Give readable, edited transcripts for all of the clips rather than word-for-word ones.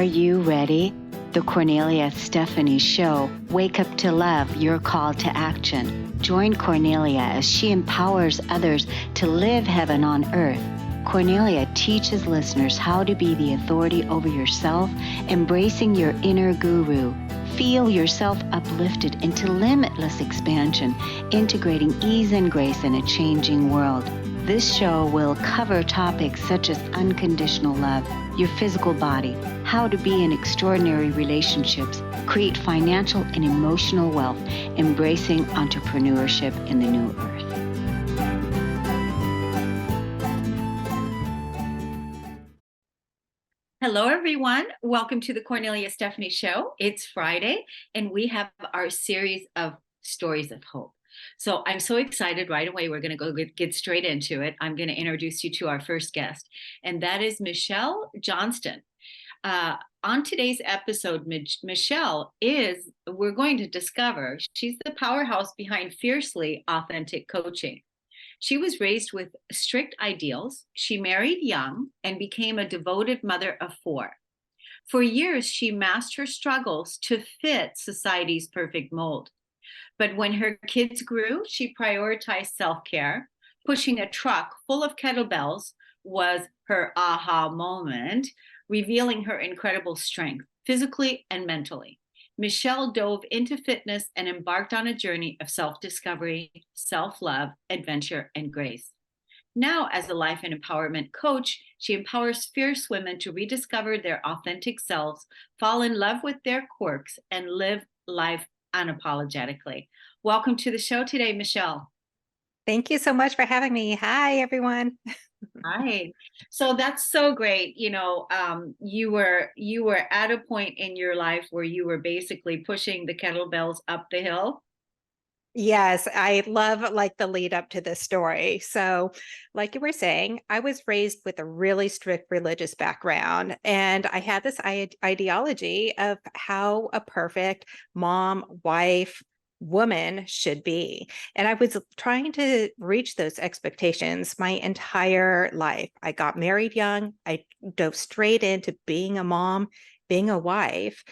you ready? The Kornelia Stephanie Show. Wake up to love, your call to action. Join Kornelia as she empowers others to live heaven on earth. Kornelia teaches listeners how to be the authority over yourself, embracing your inner guru. Feel yourself uplifted into limitless expansion, integrating ease and grace in a changing world. This show will cover topics such as unconditional love, your physical body, how to be in extraordinary relationships, create financial and emotional wealth, embracing entrepreneurship in the new earth. Hello, everyone. Welcome to the Kornelia Stephanie Show. It's Friday, and we have our series of stories of hope. So I'm so excited right away. We're going to go get straight into it. I'm going to introduce you to our first guest, and that is Michele Johnston. On today's episode, we're going to discover she's the powerhouse behind Fiercely Authentic Coaching. She was raised with strict ideals. She married young and became a devoted mother of 4. For years, she masked her struggles to fit society's perfect mold. But when her kids grew, she prioritized self-care. Pushing a truck full of kettlebells was her aha moment, revealing her incredible strength, physically and mentally. Michele dove into fitness and embarked on a journey of self-discovery, self-love, adventure, and grace. Now, as a life and empowerment coach, she empowers fierce women to rediscover their authentic selves, fall in love with their quirks, and live life unapologetically. Welcome to the show today, Michele. Thank you so much for having me. Hi, everyone. Hi. So that's so great. You were at a point in your life where you were basically pushing the kettlebells up the hill. Yes, I love the lead up to this story. So, like you were saying, I was raised with a really strict religious background, and I had this ideology of how a perfect mom, wife, woman should be. And I was trying to reach those expectations my entire life. I got married young. I dove straight into being a mom, being a wife.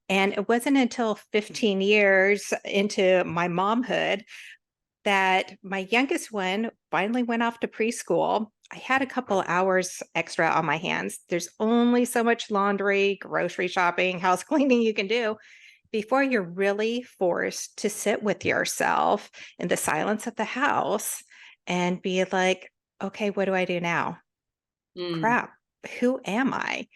And it wasn't until 15 years into my momhood that my youngest one finally went off to preschool. I had a couple hours extra on my hands. There's only so much laundry, grocery shopping, house cleaning you can do before you're really forced to sit with yourself in the silence of the house and be like, okay, what do I do now? Crap, who am I?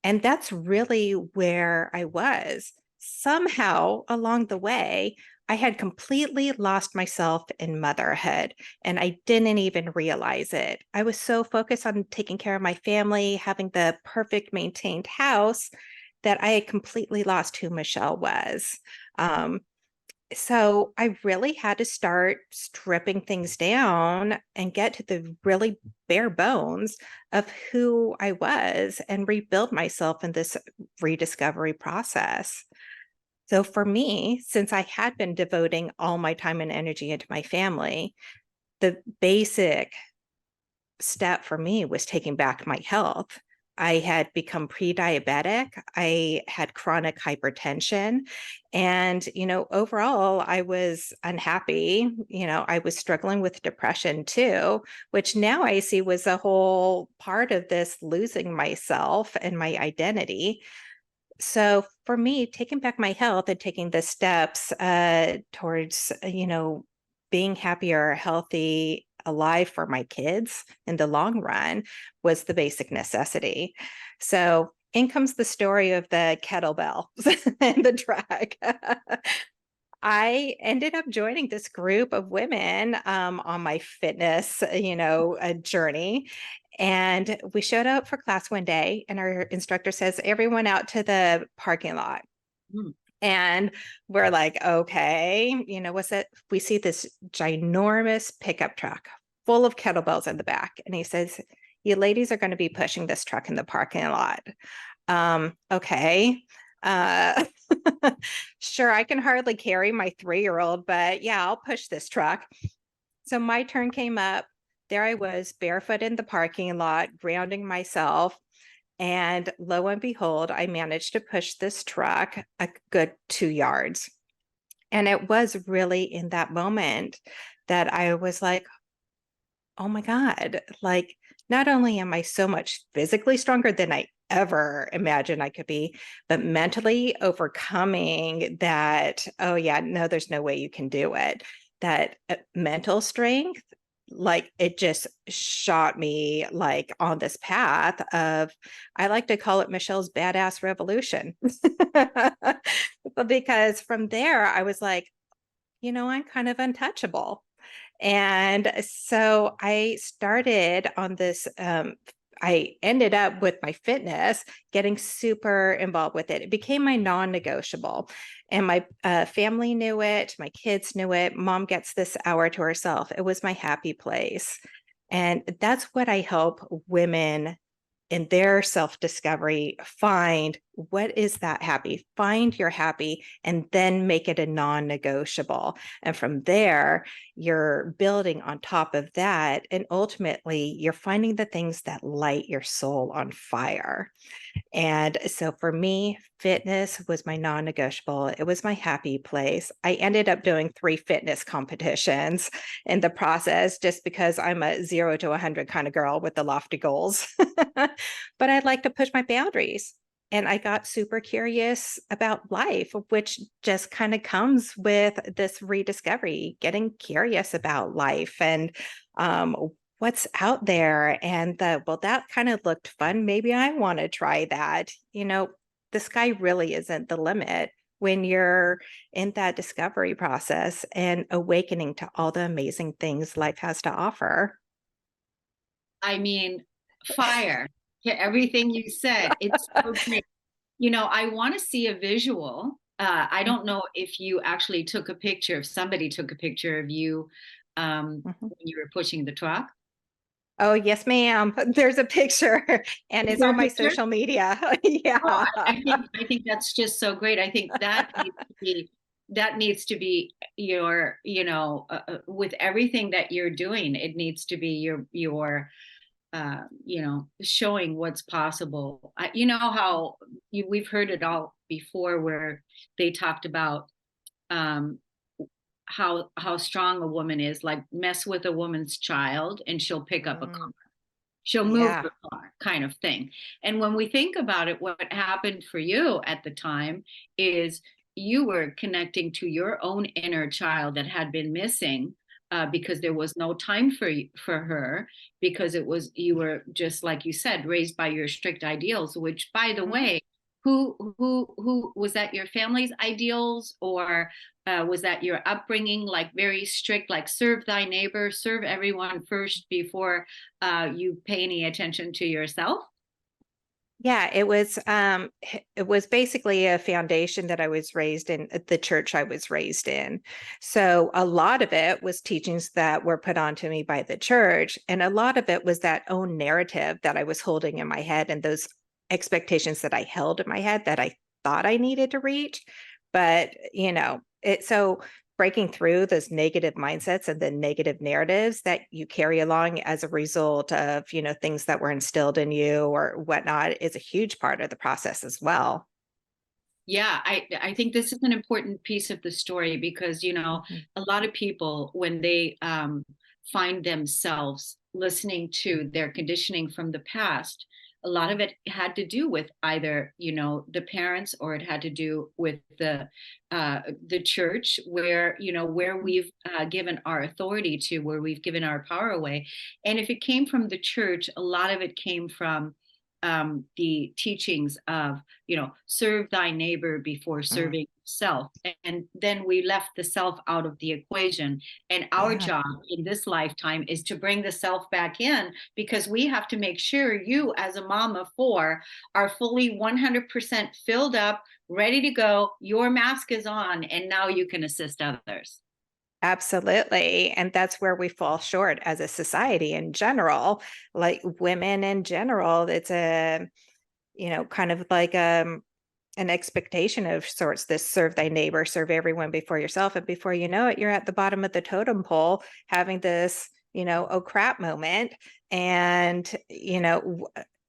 And that's really where I was. Somehow along the way, I had completely lost myself in motherhood, and I didn't even realize it. I was so focused on taking care of my family, having the perfect maintained house, that I had completely lost who Michele was. So I really had to start stripping things down and get to the really bare bones of who I was and rebuild myself in this rediscovery process. So for me, since I had been devoting all my time and energy into my family, the basic step for me was taking back my health. I had become pre-diabetic. I had chronic hypertension. And, overall, I was unhappy. I was struggling with depression too, which now I see was a whole part of this losing myself and my identity. So for me, taking back my health and taking the steps towards, being happier, healthy, alive for my kids in the long run was the basic necessity. So in comes the story of the kettlebell and the track. I ended up joining this group of women on my fitness, journey. And we showed up for class one day, and our instructor says, everyone out to the parking lot. And we're like, okay, what's that? We see this ginormous pickup truck full of kettlebells in the back. And he says, you ladies are going to be pushing this truck in the parking lot. Okay. Sure, I can hardly carry my 3-year-old, but yeah, I'll push this truck. So my turn came up. There I was, barefoot in the parking lot, grounding myself. And lo and behold, I managed to push this truck a good 2 yards. And it was really in that moment that I was like, oh my God, like, not only am I so much physically stronger than I ever imagined I could be, but mentally overcoming that, oh yeah, no, there's no way you can do it. That mental strength, like it just shot me like on this path of, I like to call it Michelle's badass revolution. Because from there, I was like, I'm kind of untouchable. And so I started on this. I ended up with my fitness getting super involved with it. It became my non negotiable. And my family knew it. My kids knew it. Mom gets this hour to herself. It was my happy place. And that's what I help women in their self-discovery find. What is that happy? Find your happy and then make it a non-negotiable. And from there, you're building on top of that. And ultimately, you're finding the things that light your soul on fire. And so for me, fitness was my non negotiable. It was my happy place. I ended up doing 3 fitness competitions in the process just because I'm a 0 to 100 kind of girl with the lofty goals. But I'd like to push my boundaries. And I got super curious about life, which just kind of comes with this rediscovery, getting curious about life and um, what's out there. And well, that kind of looked fun. Maybe I want to try that. The sky really isn't the limit when you're in that discovery process and awakening to all the amazing things life has to offer. I mean, fire. Yeah, everything you said. It's so great. I want to see a visual. I don't know if you actually took a picture, if somebody took a picture of you Mhm. when you were pushing the truck. Oh, yes, ma'am. There's a picture and Is it's there a on my picture? social media. Oh, Yeah. I think that's just so great. I think that needs to be your, with everything that you're doing, it needs to be your showing what's possible. You know how we've heard it all before, where they talked about um, how strong a woman is. Like, mess with a woman's child, and she'll pick up a car. Mm, She'll move yeah. the car, kind of thing. And when we think about it, what happened for you at the time is you were connecting to your own inner child that had been missing, because there was no time for her, because it was, you were, just like you said, raised by your strict ideals. Which, by the Mhm. way, who was that, your family's ideals, or was that your upbringing, like very strict, like serve thy neighbor, serve everyone first before you pay any attention to yourself? Yeah, it was basically a foundation that I was raised in, the church I was raised in. So a lot of it was teachings that were put onto me by the church, and a lot of it was that own narrative that I was holding in my head and those expectations that I held in my head that I thought I needed to reach. But, breaking through those negative mindsets and the negative narratives that you carry along as a result of, things that were instilled in you or whatnot is a huge part of the process as well. Yeah, I think this is an important piece of the story, because Mhm. a lot of people, when they find themselves listening to their conditioning from the past, a lot of it had to do with either the parents, or it had to do with the church, where we've given our authority to, where we've given our power away. And if it came from the church, a lot of it came from the teachings of, serve thy neighbor before Mm, serving self. And then we left the self out of the equation. And our yeah, job in this lifetime is to bring the self back in, because we have to make sure you, as a mom of four, are fully 100% filled up, ready to go. Your mask is on, and now you can assist others. absolutely. And that's where we fall short as a society in general, like women in general. It's kind of like an expectation of sorts, this serve thy neighbor, serve everyone before yourself. And before you know it, you're at the bottom of the totem pole having this, oh crap moment. And,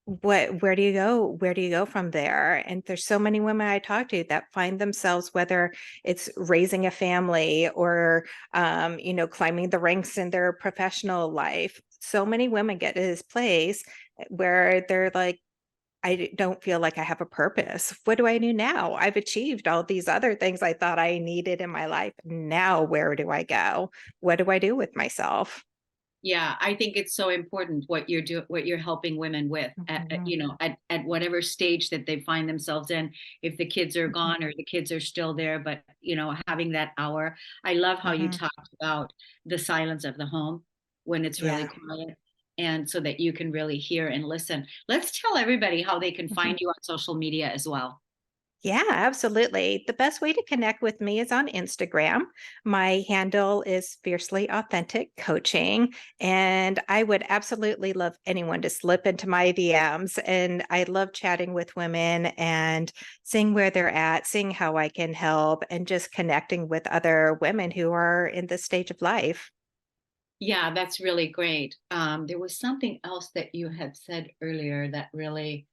where do you go? Where do you go from there? And there's so many women I talk to that find themselves, whether it's raising a family or climbing the ranks in their professional life. So many women get to this place where they're like, don't feel like I have a purpose. What do I do now? I've achieved all these other things I thought I needed in my life. Now, where do I go? What do I do with myself? Yeah, I think it's so important what you're helping women with Mhm, at whatever stage that they find themselves in. If the kids are mhm, gone or the kids are still there, but having that hour. I love how you mhm. talked about the silence of the home when it's really Yeah. quiet, and so that you can really hear and listen. Let's tell everybody how they can Mhm. find you on social media as well. Yeah, absolutely. The best way to connect with me is on Instagram. My handle is Fiercely Authentic Coaching, and I would absolutely love anyone to slip into my DMs. And I love chatting with women and seeing where they're at, seeing how I can help, and just connecting with other women who are in this stage of life. Yeah, that's really great. There was something else that you had said earlier that really,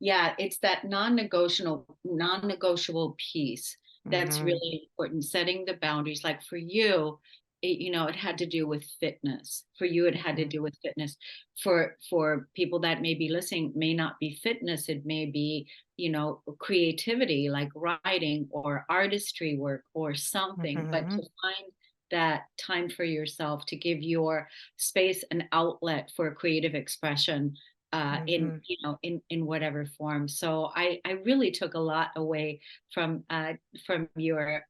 yeah, it's that non-negotiable piece that's Mhm, really important. Setting the boundaries, like for you, it had to do with fitness. For you, it had to mhm, do with fitness. For people that may be listening, may not be fitness. It may be, creativity, like writing or artistry work or something. But mhm, to find that time for yourself to give your space an outlet for creative expression in mhm. in whatever form. So I really took a lot away from your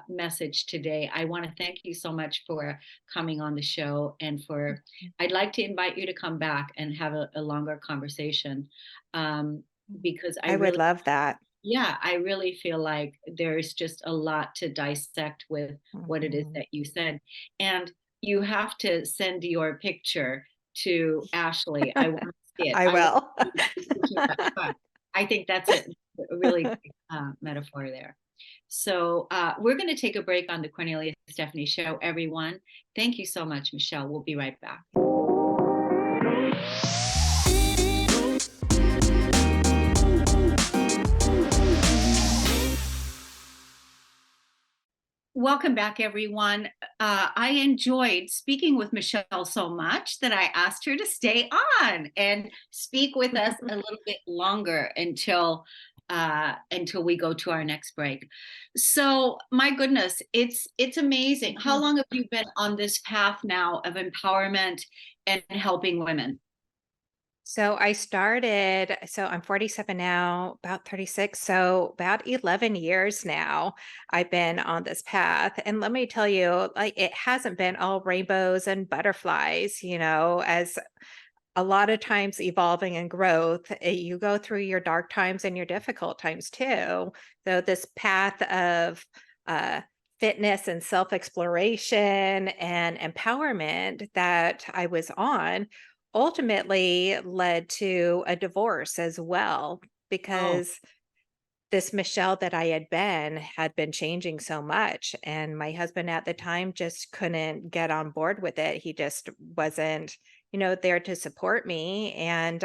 message today. I want to thank you so much for coming on the show, and for I'd like to invite you to come back and have a longer conversation, um, because I would love that. I really feel like there's just a lot to dissect with what it is Mhm. that you said. And you have to send your picture to Ashley. I want to see it. I I want will. to see the picture of that truck. I think that's a really great metaphor there. So we're going to take a break on the Cornelia Stephanie Show, everyone. Thank you so much, Michelle. We'll be right back. Welcome back, everyone. I enjoyed speaking with Michelle so much that I asked her to stay on and speak with us a little bit longer until we go to our next break. So, my goodness, it's amazing. How long have you been on this path now of empowerment and helping women? So I'm 47 now, about 36. So about 11 years now, I've been on this path. And let me tell you, like, it hasn't been all rainbows and butterflies, as a lot of times evolving and growth, you go through your dark times and your difficult times too. So this path of uh, fitness and self exploration and empowerment that I was on ultimately led to a divorce as well, Oh, because this Michelle that I had been changing so much. And my husband at the time just couldn't get on board with it. He just wasn't, there to support me. And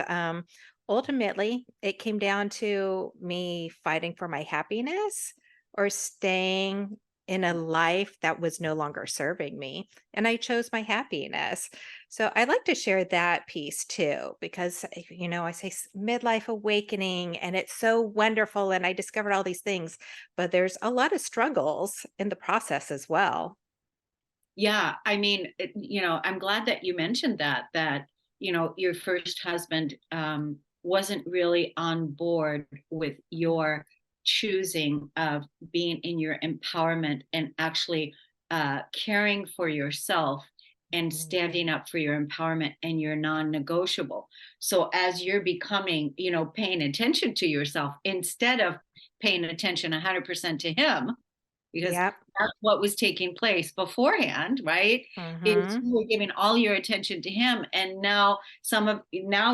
ultimately, it came down to me fighting for my happiness or staying in a life that was no longer serving me. And I chose my happiness. So I like to share that piece too, because, I say midlife awakening and it's so wonderful. And I discovered all these things, but there's a lot of struggles in the process as well. yeah. I mean, I'm glad that you mentioned that your first husband wasn't really on board with your choosing of being in your empowerment and actually caring for yourself and Mhm. standing up for your empowerment and your non-negotiable. So as you're becoming, paying attention to yourself instead of paying attention 100% to him, because Yep. that's what was taking place beforehand, right? Is Hmm. you were giving all your attention to him, and now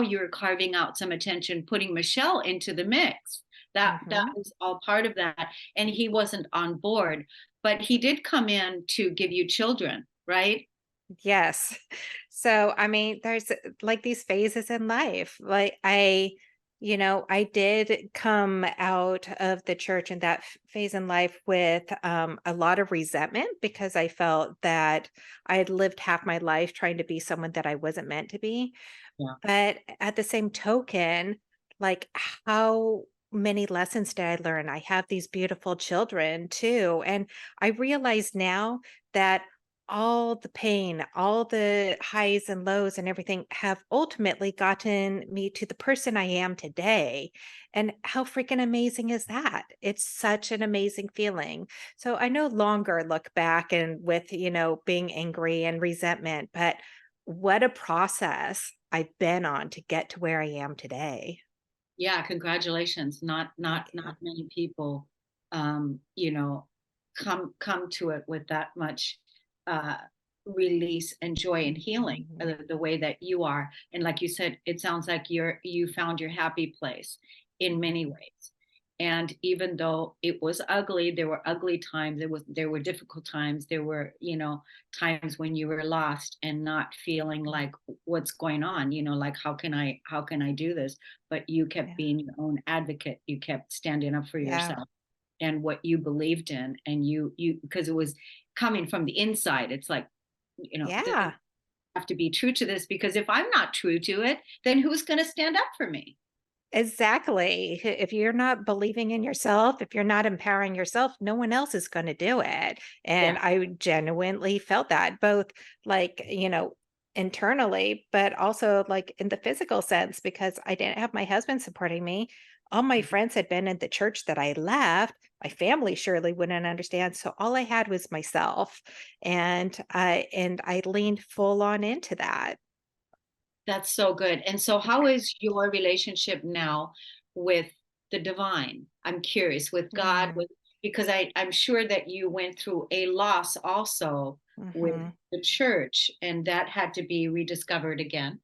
you're carving out some attention, putting Michelle into the mix. That Hmm. was all part of that, and he wasn't on board, but he did come in to give you children, right? Yes. So, I mean, there's like these phases in life. I did come out of the church in that phase in life with a lot of resentment because I felt that I had lived half my life trying to be someone that I wasn't meant to be. Yeah. But at the same token, like, how many lessons did I learn? I have these beautiful children too. And I realize now that all the pain, all the highs and lows and everything have ultimately gotten me to the person I am today. And how freaking amazing is that? It's such an amazing feeling. So I no longer look back and with, being angry and resentment, but what a process I've been on to get to where I am today. Yeah, congratulations. Thank you. Not many people, you know, come to it with that much uh, release and joy and healing, Mhm. the way that you are. And like you said, it sounds like you found your happy place in many ways. And even though it was ugly, there were ugly times. There were difficult times. There were, times when you were lost and not feeling Mhm. like what's going on. Like how can I do this? But you kept Yeah. being your own advocate. You kept standing up for Yeah. yourself and what you believed in. And you because it was coming from the inside. It's like, I Yeah. have to be true to this, because if I'm not true to it, then who's going to stand up for me? Exactly. If you're not believing in yourself, if you're not empowering yourself, no one else is going to do it. Yeah. And I genuinely felt that both like, internally, but also like in the physical sense, because I didn't have my husband supporting me. All my friends had been in the church that I left. My family surely wouldn't understand. So all I had was myself. And I leaned full on into that. That's so good. And so how is your relationship now with the divine? I'm curious, with God, Mm, with because I'm sure that you went through a loss also with mhm. the church, and that had to be rediscovered again.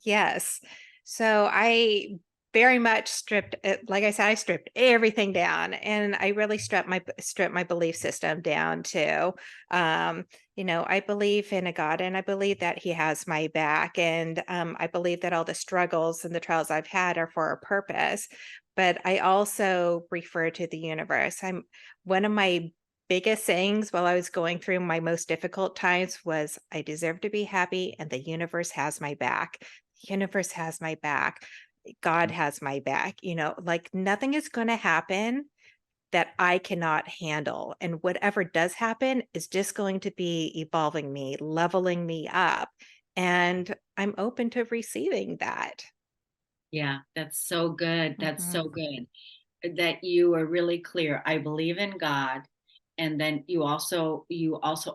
Yes. So I very much stripped it, like I said, I stripped everything down and I really stripped my belief system down too. Um, I believe in a God and I believe that he has my back and I believe that all the struggles and the trials I've had are for a purpose. But I also refer to the universe. I'm one of my biggest sayings while I was going through my most difficult times was I deserve to be happy and the universe has my back. Universe has my back. God has my back. Like nothing is going to happen that I cannot handle. And whatever does happen is just going to be evolving me, leveling me up. And I'm open to receiving that. Yeah, that's so good. That's Mhm. so good that you are really clear. I believe in God. And then you also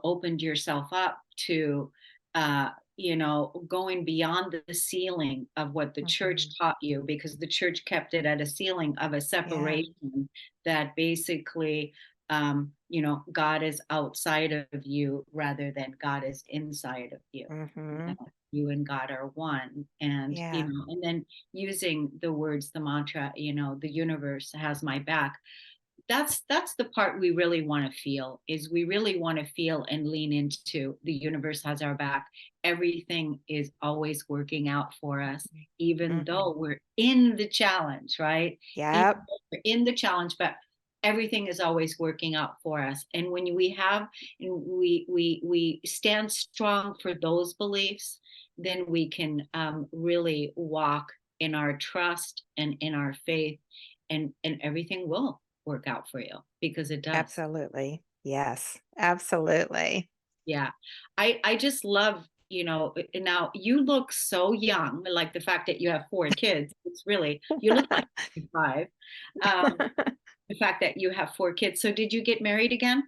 opened yourself up to going beyond the ceiling of what the church Mhm. taught you, because the church kept it at a ceiling of a Yeah. separation that basically God is outside of you rather than God is inside of you. That Mhm. you and God are one. And Yeah. and then using the words, the mantra, the universe has my back. That's the part we really want to feel, is we really want to feel and lean into the universe has our back. Everything is always working out for us, even Mhm. though we're in the challenge, right? Even Yep. though we're in the challenge, but everything is always working out for us. And when we have and we stand strong for those beliefs, then we can really walk in our trust and in our faith, and everything will work out for you, because it does. Absolutely. Yes. Absolutely. Yeah. I just love, now you look so young, like the fact that you have four kids. It's really, you look like 5. Um, the fact that you have 4 kids. So did you get married again?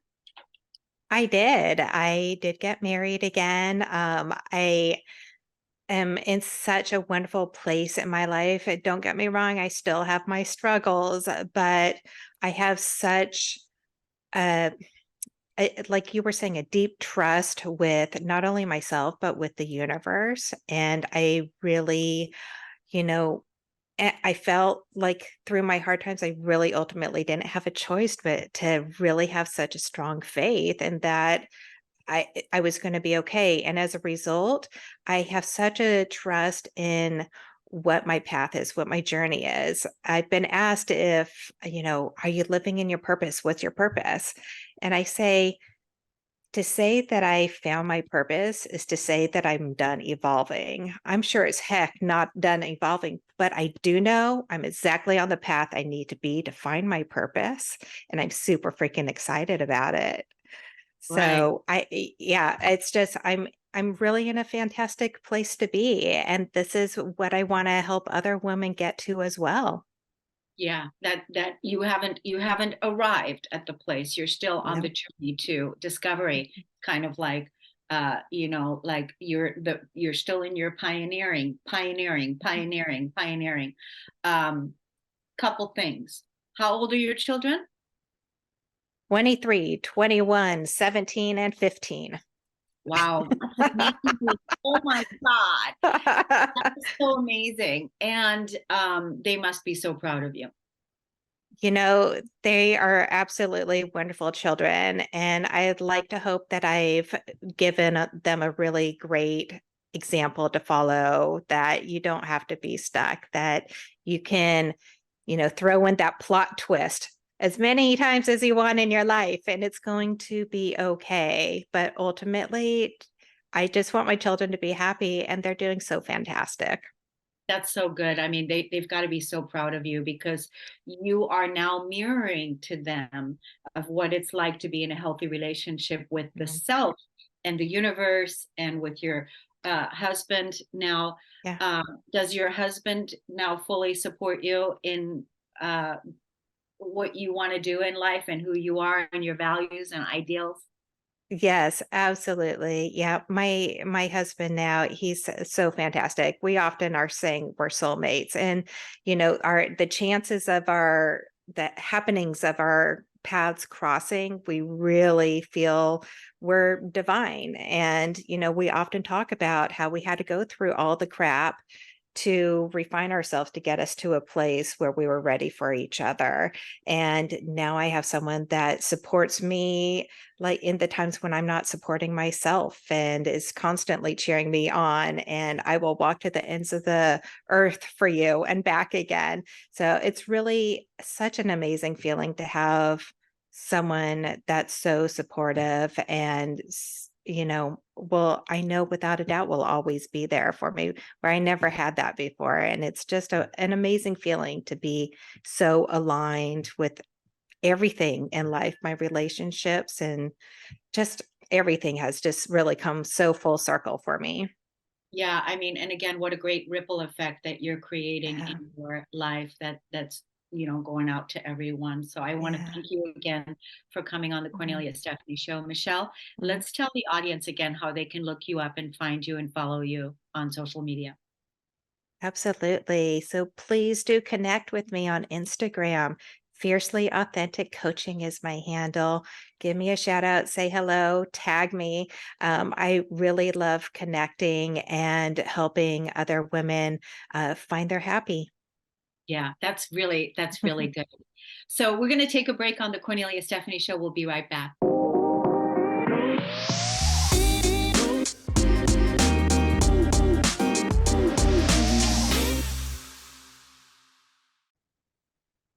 I did. I did get married again. I am in such a wonderful place in my life. Don't get me wrong, I still have my struggles, but I have such a, like you were saying, a deep trust with not only myself, but with the universe. And I really, you know, I felt like through my hard times, I really ultimately didn't have a choice but to really have such a strong faith and that I was going to be okay. And as a result, I have such a trust in what my path is, what my journey is. I've been asked if, are you living in your purpose? What's your purpose? And I say, to say that I found my purpose is to say that I'm done evolving. I'm sure as heck not done evolving, but I do know I'm exactly on the path I need to be to find my purpose. And I'm super freaking excited about it. Right. So yeah, it's just I'm really in a fantastic place to be. And this is what I want to help other women get to as well. Yeah, that you haven't arrived at the place. You're still on the No. journey to discovery, kind of like like you're still in your pioneering. Um, Couple things. How old are your children? 23, 21, 17, and 15. Wow, that's amazing. Oh my God. That's so amazing. And they must be so proud of you. They are absolutely wonderful children, and I'd like to hope that I've given them a really great example to follow, that you don't have to be stuck, that you can, throw in that plot twist as many times as you want in your life, and it's going to be okay. But ultimately, I just want my children to be happy, and they're doing so fantastic. That's so good. I mean, they've got to be so proud of you because you are now mirroring to them of what it's like to be in a healthy relationship with the Mhm. self and the universe and with your husband. Now, Yeah. does your husband now fully support you in uh, what you want to do in life and who you are and your values and ideals? Yes, absolutely. Yeah, my husband now, he's so fantastic. We often are saying we're soulmates, and our the chances of our the happenings of our paths crossing, we really feel we're divine. And we often talk about how we had to go through all the crap to refine ourselves to get us to a place where we were ready for each other. And now I have someone that supports me, like in the times when I'm not supporting myself, and is constantly cheering me on. And I will walk to the ends of the earth for you and back again. So it's really such an amazing feeling to have someone that's so supportive and well, I know without a doubt will always be there for me, where I never had that before. And it's just an amazing feeling to be so aligned with everything in life, my relationships, and just everything has just really come so full circle for me. Yeah, I mean, and again, what a great ripple effect that you're creating Yeah. in your life that's going out to everyone. So I want to Yeah. thank you again for coming on the Mhm. Cornelia Stephanie Show. Michelle, Mhm. let's tell the audience again how they can look you up and find you and follow you on social media. Absolutely. So please do connect with me on Instagram. Fiercely Authentic Coaching is my handle. Give me a shout out, say hello, tag me. I really love connecting and helping other women find their happy. Yeah, that's really good. So we're going to take a break on the Cornelia Stephanie Show. We'll be right back.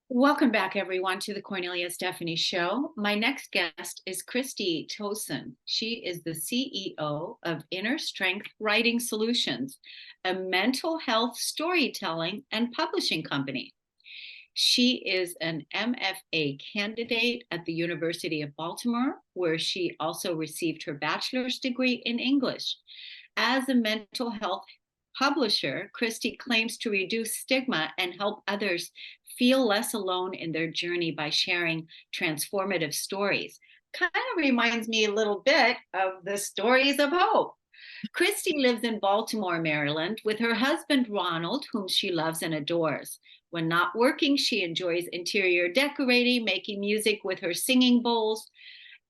Welcome back, everyone, to the Cornelia Stephanie Show. My next guest is Kristy Towson. She is the CEO of Inner Strength Writing Solutions, a mental health storytelling and publishing company. She is an MFA candidate at the University of Baltimore, where she also received her bachelor's degree in English. As a mental health publisher, Kristy claims to reduce stigma and help others feel less alone in their journey by sharing transformative stories. Kind of reminds me a little bit of the stories of hope. Kristy lives in Baltimore, Maryland, with her husband, Ronald, whom she loves and adores. When not working, she enjoys interior decorating, making music with her singing bowls,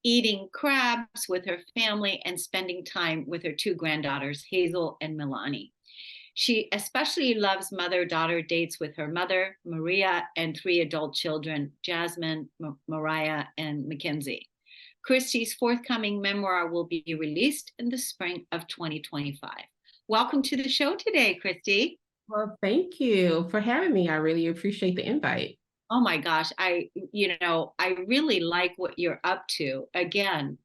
eating crabs with her family, and spending time with her two granddaughters, Hazel and Milani. She especially loves mother daughter dates with her mother, Maria, and three adult children, Jasmine, Mariah, and Mackenzie. Kristy's forthcoming memoir will be released in the spring of 2025. Welcome to the show today, Kristy. Well, thank you for having me. I really appreciate the invite. Oh my gosh, I really like what you're up to. Again,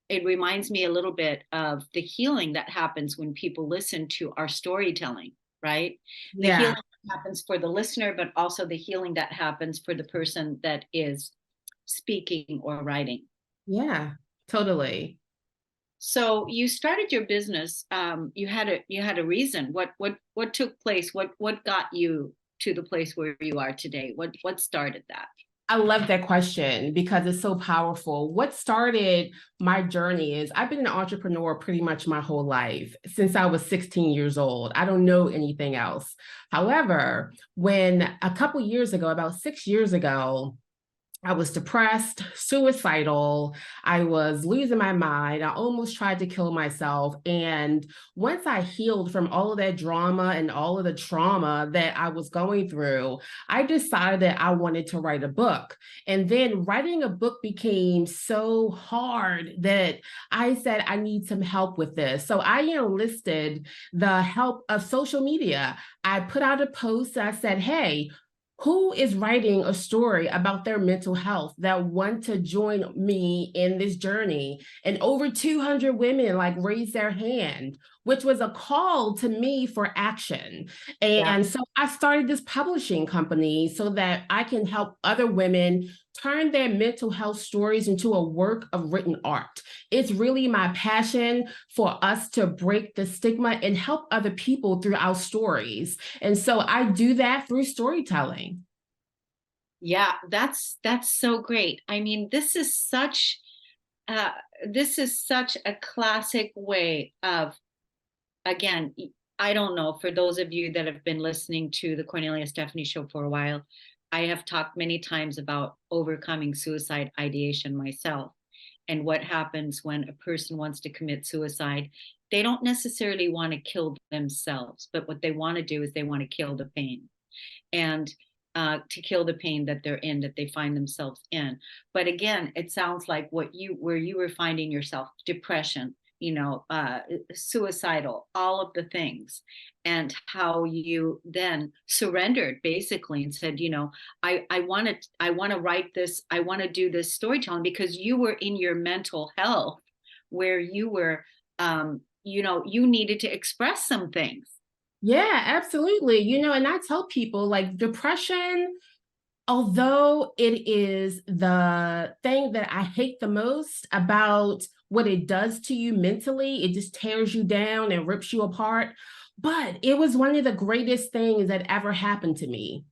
it reminds me a little bit of the healing that happens when people listen to our storytelling, right? The Yeah, healing that happens for the listener, but also the healing that happens for the person that is speaking or writing. yeah, totally. So you started your business. You had a reason. What took place? What got you to the place where you are today? What started that? I love that question because it's so powerful. What started my journey is I've been an entrepreneur pretty much my whole life since I was 16 years old. I don't know anything else. However, when a couple years ago, about 6 years ago, I was depressed, suicidal. I was losing my mind. I almost tried to kill myself. And once I healed from all of that drama and all of the trauma that I was going through, I decided that I wanted to write a book. And then writing a book became so hard that I said, I need some help with this. So I enlisted the help of social media. I put out a post. I said, hey, who is writing a story about their mental health that want to join me in this journey? And over 200 women like raised their hand, which was a call to me for action. Yeah. And so I started this publishing company so that I can help other women turn their mental health stories into a work of written art. It's really my passion for us to break the stigma and help other people through our stories. And so I do that through storytelling. Yeah, that's so great. I mean, uh this is such a classic way of, again, I don't know, for those of you that have been listening to the Cornelia Stephanie show for a while, I have talked many times about overcoming suicide ideation myself. And what happens when a person wants to commit suicide, they don't necessarily want to kill themselves, but what they want to do is they want to kill the pain. And to kill the pain that they're in, that they find themselves in. But again, it sounds like where you were finding yourself, depression, suicidal, all of the things, and how you then surrendered basically and said, I want to write this, I want to do this storytelling, because you were in your mental health where you were, you needed to express some things. Yeah, absolutely. And I tell people like depression, although it is the thing that I hate the most about what it does to you mentally, it just tears you down and rips you apart. But it was one of the greatest things that ever happened to me,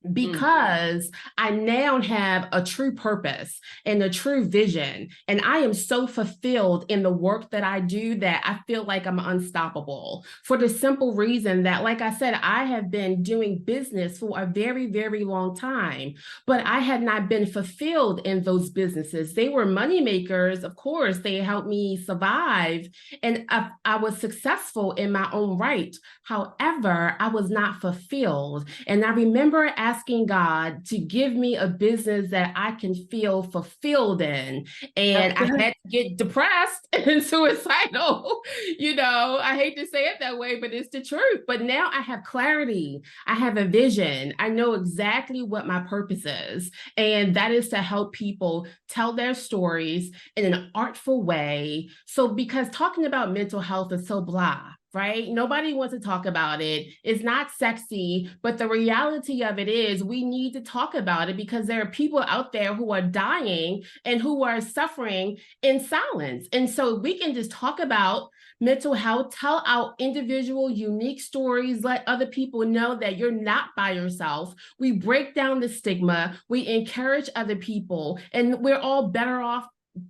Mm. because I now have a true purpose and a true vision. And I am so fulfilled in the work that I do that I feel like I'm unstoppable, for the simple reason that, like I said, I have been doing business for a very, very long time, but I had not been fulfilled in those businesses. They were money makers. Of course, they helped me survive. And I was successful in my own right. However, I was not fulfilled. And I remember asking God to give me a business that I can feel fulfilled in. And That's I good. had to get depressed and suicidal. I hate to say it that way, but it's the truth. But now I have clarity. I have a vision. I know exactly what my purpose is. And that is to help people tell their stories in an artful way. So, because talking about mental health is so blah, right? Nobody wants to talk about it. It's not sexy, but the reality of it is we need to talk about it, because there are people out there who are dying and who are suffering in silence. And so we can just talk about mental health, tell our individual unique stories, let other people know that you're not by yourself. We break down the stigma, we encourage other people, and we're all better off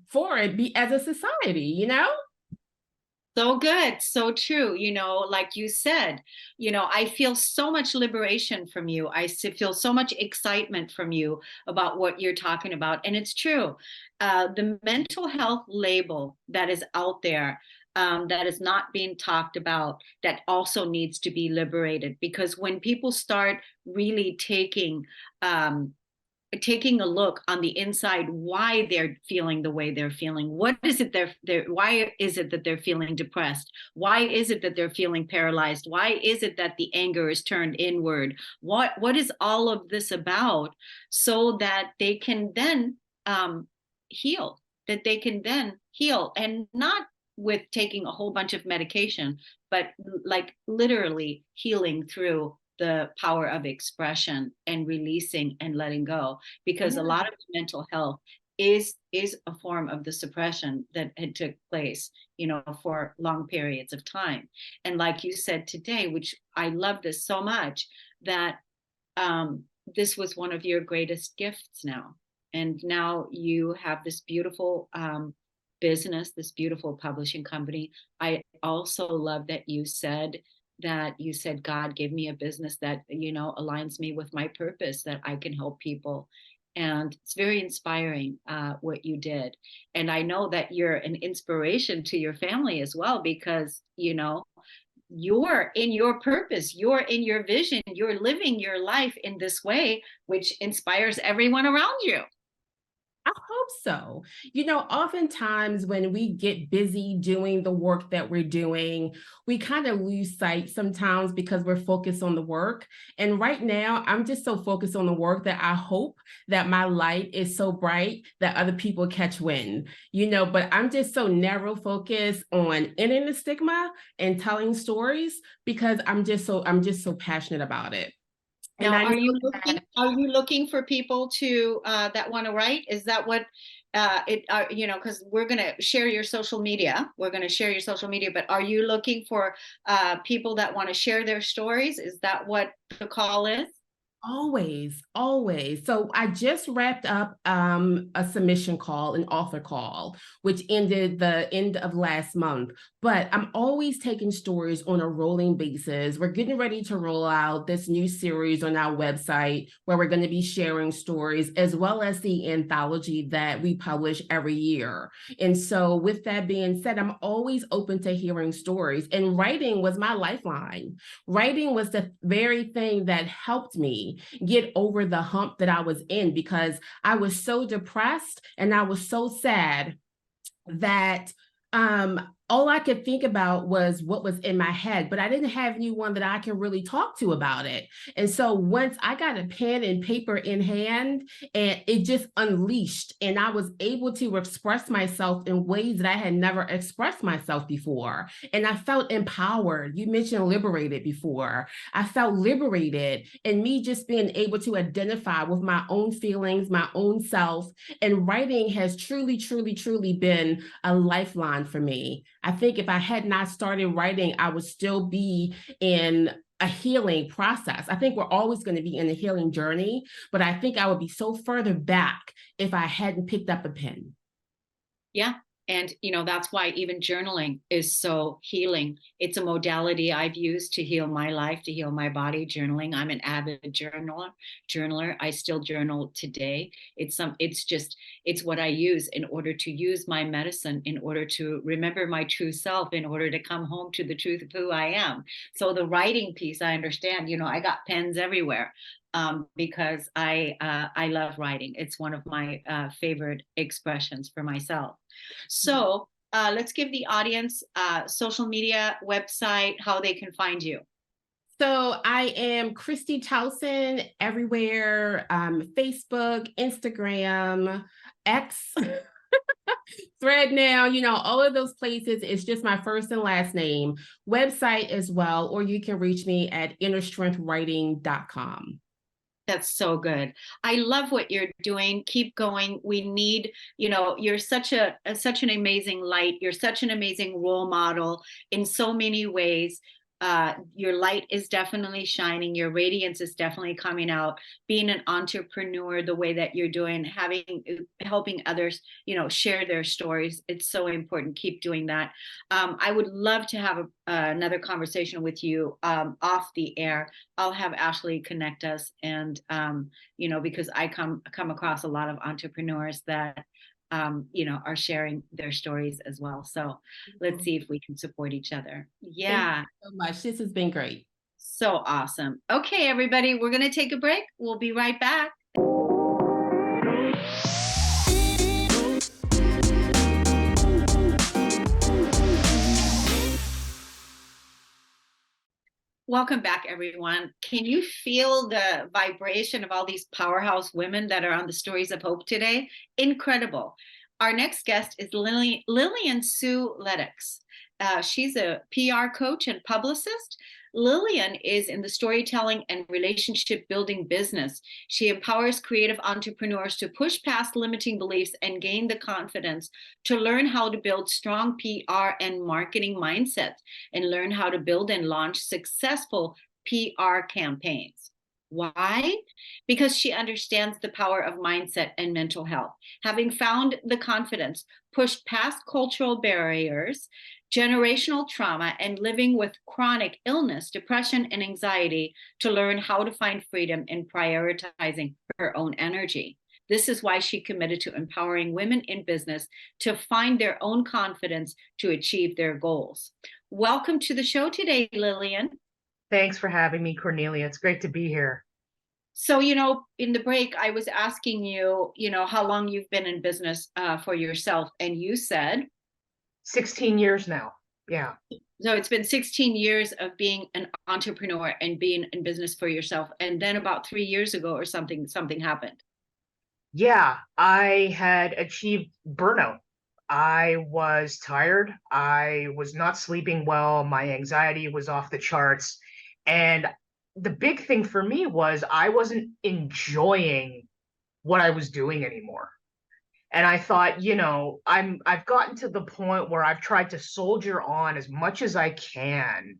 for it as a society. So good, so true. Like you said, I feel so much liberation from you. Feel so much excitement from you about what you're talking about. And it's true. The mental health label that is out there, that is not being talked about, that also needs to be liberated. Because when people start really taking, taking a look on the inside, why they're feeling the way they're feeling. What is it why is it that they're feeling depressed? Why is it that they're feeling paralyzed? Why is it that the anger is turned inward? What is all of this about, so that they can then heal, that they can then heal, and not with taking a whole bunch of medication, but like literally healing through the power of expression and releasing and letting go, because a lot of mental health is a form of the suppression that had took place, for long periods of time. And like you said today, which I love this so much, that this was one of your greatest gifts now. And now you have this beautiful business, this beautiful publishing company. I also love that you said God gave me a business that aligns me with my purpose, that I can help people. And it's very inspiring what you did. And I know that you're an inspiration to your family as well, because you're in your purpose, you're in your vision, you're living your life in this way, which inspires everyone around you. I hope so. Oftentimes when we get busy doing the work that we're doing, we kind of lose sight sometimes because we're focused on the work. And right now, I'm just so focused on the work that I hope that my light is so bright that other people catch wind, but I'm just so narrow focused on ending the stigma and telling stories because I'm just so passionate about it. And Now, I know are you looking for people to that want to write? Is that what because we're going to share your social media. We're going to share your social media, but are you looking for people that want to share their stories? Is that what the call is? Always, always. So I just wrapped up a submission call, an author call, which ended the end of last month. But I'm always taking stories on a rolling basis. We're getting ready to roll out this new series on our website where we're going to be sharing stories, as well as the anthology that we publish every year. And so with that being said, I'm always open to hearing stories. And writing was my lifeline. Writing was the very thing that helped me get over the hump that I was in, because I was so depressed and I was so sad that all I could think about was what was in my head, but I didn't have anyone that I could really talk to about it. And so once I got a pen and paper in hand, and it just unleashed, and I was able to express myself in ways that I had never expressed myself before. And I felt empowered. You mentioned liberated before. I felt liberated, and me just being able to identify with my own feelings, my own self. And writing has truly, truly, truly been a lifeline for me. I think if I had not started writing, I would still be in a healing process. I think we're always going to be in a healing journey, but I think I would be so further back if I hadn't picked up a pen. Yeah. And, that's why even journaling is so healing. It's a modality I've used to heal my life, to heal my body. Journaling. I'm an avid journaler. I still journal today. It's what I use in order to use my medicine, in order to remember my true self, in order to come home to the truth of who I am. So the writing piece, I understand, I got pens everywhere. Because I love writing. It's one of my favorite expressions for myself. So let's give the audience social media, website, how they can find you. So I am Kristy Towson everywhere, Facebook, Instagram, X, Thread now, all of those places. It's just my first and last name. Website as well, or you can reach me at innerstrengthwriting.com. That's so good. I love what you're doing. Keep going. We need, you're such an amazing light. You're such an amazing role model in so many ways. Your light is definitely shining. Your radiance is definitely coming out. Being an entrepreneur the way that you're doing, helping others, share their stories. It's so important. Keep doing that. I would love to have another conversation with you off the air. I'll have Ashley connect us, and because I come across a lot of entrepreneurs that are sharing their stories as well. So let's see if we can support each other. Yeah. Thank you so much. This has been great. So awesome. Okay, everybody, we're going to take a break. We'll be right back. Welcome back, everyone. Can you feel the vibration of all these powerhouse women that are on the Stories of Hope today? Incredible. Our next guest is Lilian Sue Ledoux. She's a PR coach and publicist. Lilian is in the storytelling and relationship building business. She empowers creative entrepreneurs to push past limiting beliefs and gain the confidence to learn how to build strong PR and marketing mindsets and learn how to build and launch successful PR campaigns. Why? Because she understands the power of mindset and mental health. Having found the confidence, pushed past cultural barriers, generational trauma, and living with chronic illness, depression, and anxiety to learn how to find freedom in prioritizing her own energy. This is why she committed to empowering women in business to find their own confidence to achieve their goals. Welcome to the show today, Lilian. Thanks for having me, Kornelia. It's great to be here. So, in the break, I was asking you, how long you've been in business for yourself, and you said 16 years now. Yeah. So it's been 16 years of being an entrepreneur and being in business for yourself. And then about 3 years ago or something happened. Yeah, I had achieved burnout. I was tired. I was not sleeping well. My anxiety was off the charts. And the big thing for me was I wasn't enjoying what I was doing anymore. And I thought, I've gotten to the point where I've tried to soldier on as much as I can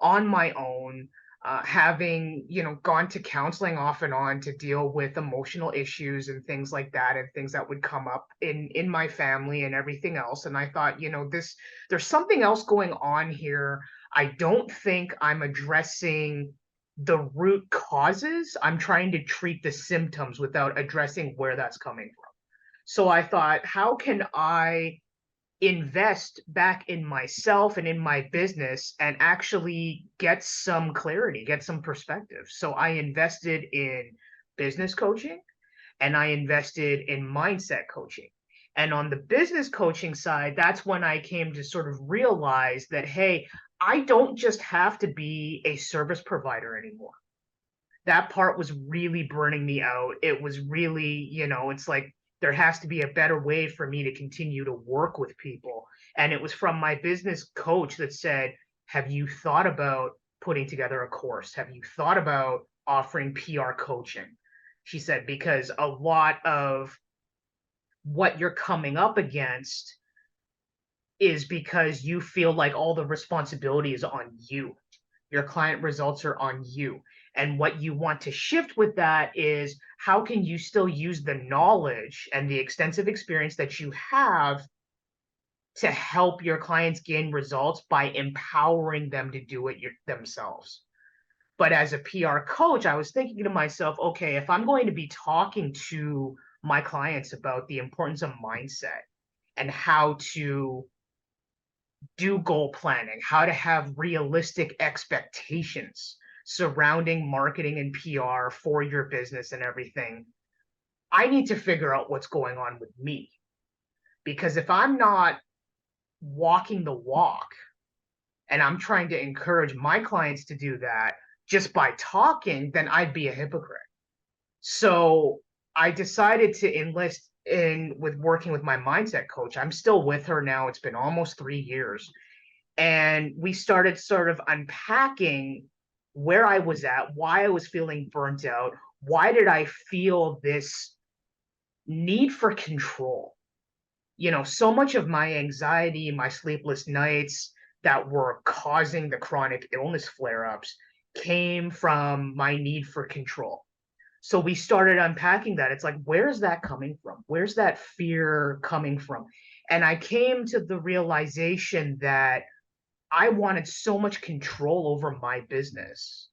on my own, having, gone to counseling off and on to deal with emotional issues and things like that, and things that would come up in my family and everything else. And I thought, there's something else going on here. I don't think I'm addressing the root causes. I'm trying to treat the symptoms without addressing where that's coming from. So I thought, how can I invest back in myself and in my business and actually get some clarity, get some perspective? So I invested in business coaching and I invested in mindset coaching. And on the business coaching side, that's when I came to sort of realize that, hey, I don't just have to be a service provider anymore. That part was really burning me out. It was really, it's like, there has to be a better way for me to continue to work with people. And it was from my business coach that said, have you thought about putting together a course? Have you thought about offering PR coaching? She said, because a lot of what you're coming up against is because you feel like all the responsibility is on you. Your client results are on you. And what you want to shift with that is, how can you still use the knowledge and the extensive experience that you have to help your clients gain results by empowering them to do it themselves? But as a PR coach, I was thinking to myself, okay, if I'm going to be talking to my clients about the importance of mindset and how to do goal planning, how to have realistic expectations surrounding marketing and PR for your business and everything, I need to figure out what's going on with me. Because if I'm not walking the walk and I'm trying to encourage my clients to do that just by talking, then I'd be a hypocrite. So I decided to enlist in with working with my mindset coach. I'm still with her now. It's been almost 3 years. And we started sort of unpacking where I was at, why I was feeling burnt out, why did I feel this need for control? So much of my anxiety, my sleepless nights that were causing the chronic illness flare-ups came from my need for control. So we started unpacking that. It's like, where's that coming from? Where's that fear coming from? And I came to the realization that I wanted so much control over my business,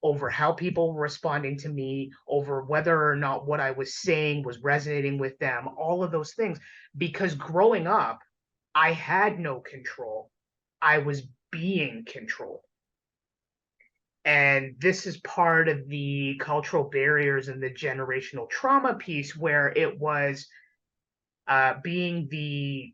over how people were responding to me, over whether or not what I was saying was resonating with them, all of those things. Because growing up, I had no control. I was being controlled. And this is part of the cultural barriers and the generational trauma piece, where it was being the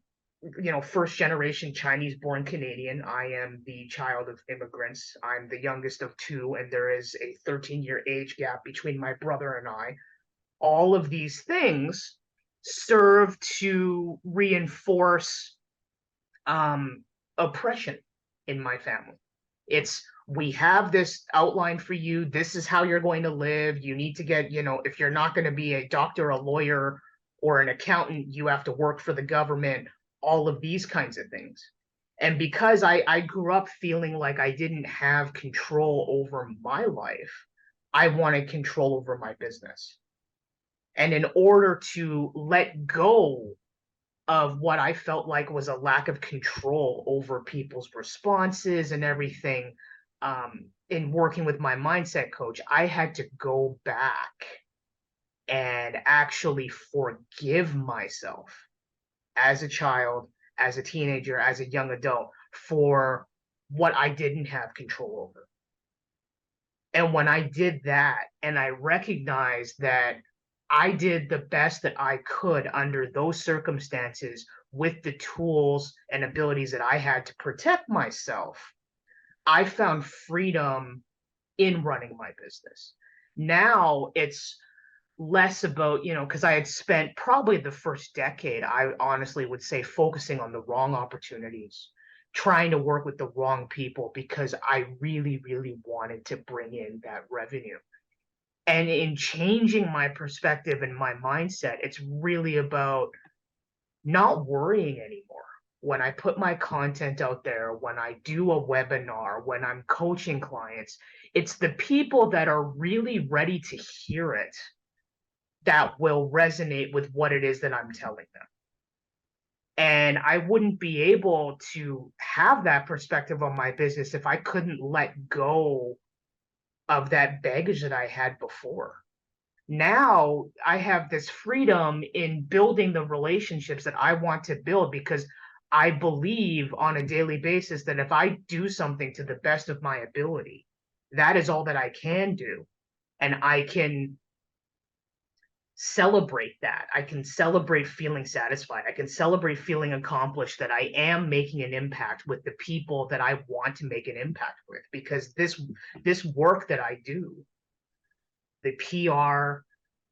first generation Chinese born Canadian. I am the child of immigrants. I'm the youngest of two, and there is a 13-year age gap between my brother and I. All of these things serve to reinforce oppression in my family. It's, we have this outline for you. This is how you're going to live. You need to get, if you're not going to be a doctor, a lawyer, or an accountant, you have to work for the government, all of these kinds of things. And because I grew up feeling like I didn't have control over my life, I wanted control over my business. And in order to let go of what I felt like was a lack of control over people's responses and everything, in working with my mindset coach, I had to go back and actually forgive myself as a child, as a teenager, as a young adult, for what I didn't have control over. And when I did that, and I recognized that I did the best that I could under those circumstances with the tools and abilities that I had to protect myself, I found freedom in running my business. Now it's less about, because I had spent probably the first decade, I honestly would say, focusing on the wrong opportunities, trying to work with the wrong people because I really, really wanted to bring in that revenue. And in changing my perspective and my mindset, it's really about not worrying anymore. When I put my content out there, when I do a webinar, when I'm coaching clients, it's the people that are really ready to hear it that will resonate with what it is that I'm telling them. And I wouldn't be able to have that perspective on my business if I couldn't let go of that baggage that I had before. Now I have this freedom in building the relationships that I want to build, because I believe on a daily basis that if I do something to the best of my ability, that is all that I can do. And I can celebrate that. I can celebrate feeling satisfied. I can celebrate feeling accomplished, that I am making an impact with the people that I want to make an impact with. Because this work that I do, the PR,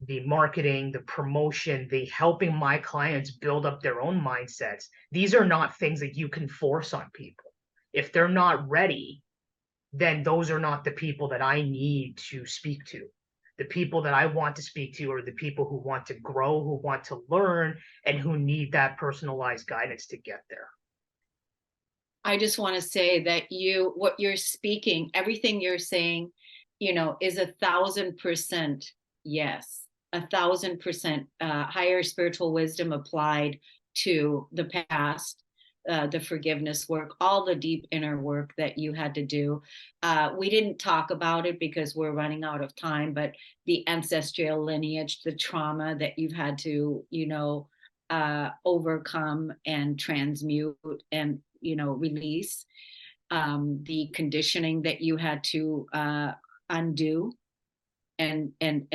the marketing, the promotion, the helping my clients build up their own mindsets, these are not things that you can force on people. If they're not ready, then those are not the people that I need to speak to. The people that I want to speak to are the people who want to grow, who want to learn, and who need that personalized guidance to get there. I just want to say that what you're speaking, everything you're saying, is 1,000% yes, 1,000% higher spiritual wisdom applied to the past, the forgiveness work, all the deep inner work that you had to do. We didn't talk about it because we're running out of time, but the ancestral lineage, the trauma that you've had to, overcome and transmute and, release, the conditioning that you had to undo and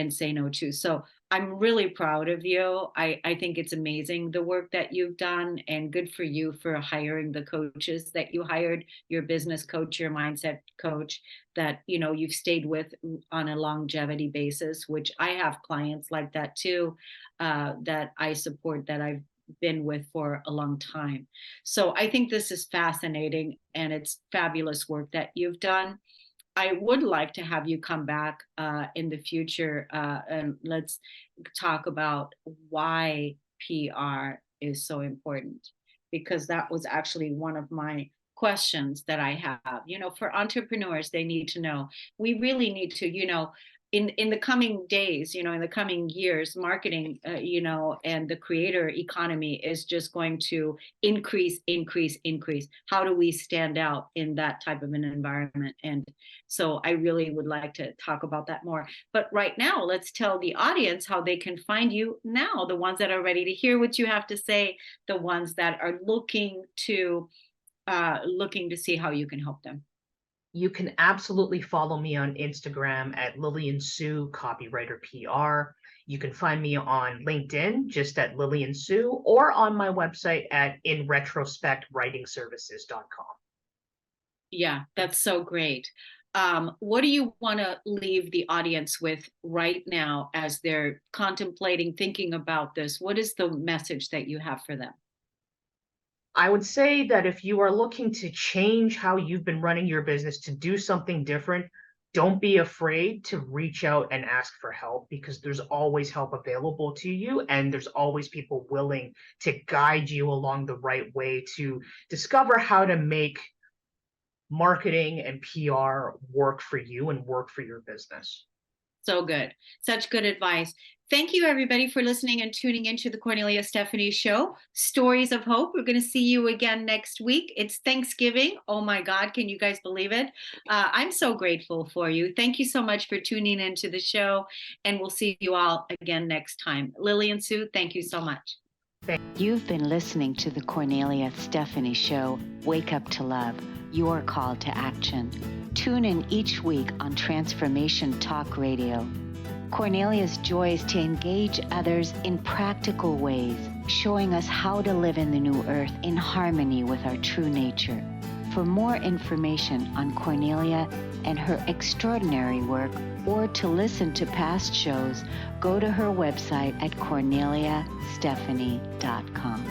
say no to. So I'm really proud of you. I think it's amazing the work that you've done, and good for you for hiring the coaches that you hired, your business coach, your mindset coach, that you've stayed with on a longevity basis, which I have clients like that too, that I support, that I've been with for a long time. So I think this is fascinating, and it's fabulous work that you've done. I would like to have you come back in the future, and let's talk about why PR is so important, because that was actually one of my questions that I have. For entrepreneurs, they need to know. We really need to, in the coming days, in the coming years, marketing, and the creator economy is just going to increase. How do we stand out in that type of an environment? And so I really would like to talk about that more. But right now, let's tell the audience how they can find you now, the ones that are ready to hear what you have to say, the ones that are looking to see how you can help them. You can absolutely follow me on Instagram at Lilian Sue Copywriter PR. You can find me on LinkedIn just at Lilian Sue, or on my website at inretrospectwritingservices.com. Yeah, that's so great. What do you want to leave the audience with right now as they're contemplating, thinking about this? What is the message that you have for them? I would say that if you are looking to change how you've been running your business, to do something different, don't be afraid to reach out and ask for help, because there's always help available to you, and there's always people willing to guide you along the right way to discover how to make marketing and PR work for you and work for your business. So good. Such good advice. Thank you, everybody, for listening and tuning into the Kornelia Stephanie Show, Stories of Hope. We're going to see you again next week. It's Thanksgiving. Oh, my God. Can you guys believe it? I'm so grateful for you. Thank you so much for tuning into the show, and we'll see you all again next time. Lilian Sue, thank you so much. You've been listening to the Kornelia Stephanie Show, Wake Up to Love, your call to action. Tune in each week on Transformation Talk Radio. Kornelia's joy is to engage others in practical ways, showing us how to live in the new earth in harmony with our true nature. For more information on Kornelia and her extraordinary work, or to listen to past shows, go to her website at korneliastephanie.com.